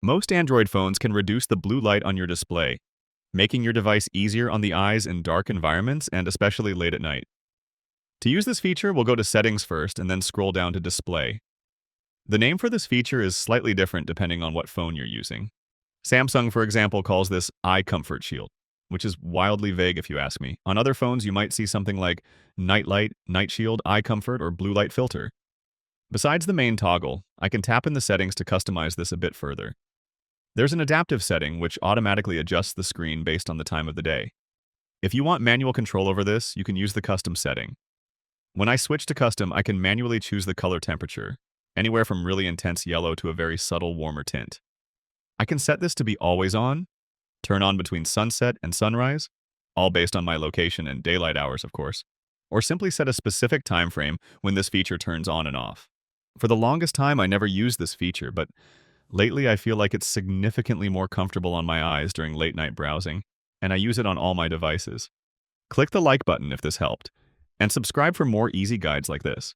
Most Android phones can reduce the blue light on your display, making your device easier on the eyes in dark environments and especially late at night. To use this feature, we'll go to Settings first and then scroll down to Display. The name for this feature is slightly different depending on what phone you're using. Samsung, for example, calls this Eye Comfort Shield, which is wildly vague if you ask me. On other phones, you might see something like Night Light, Night Shield, Eye Comfort, or Blue Light Filter. Besides the main toggle, I can tap in the settings to customize this a bit further. There's an adaptive setting which automatically adjusts the screen based on the time of the day. If you want manual control over this, you can use the custom setting. When I switch to custom, I can manually choose the color temperature, anywhere from really intense yellow to a very subtle warmer tint. I can set this to be always on, turn on between sunset and sunrise, all based on my location and daylight hours, of course, or simply set a specific time frame when this feature turns on and off. For the longest time, I never used this feature, but lately I feel like it's significantly more comfortable on my eyes during late-night browsing, and I use it on all my devices. Click the like button if this helped, and subscribe for more easy guides like this.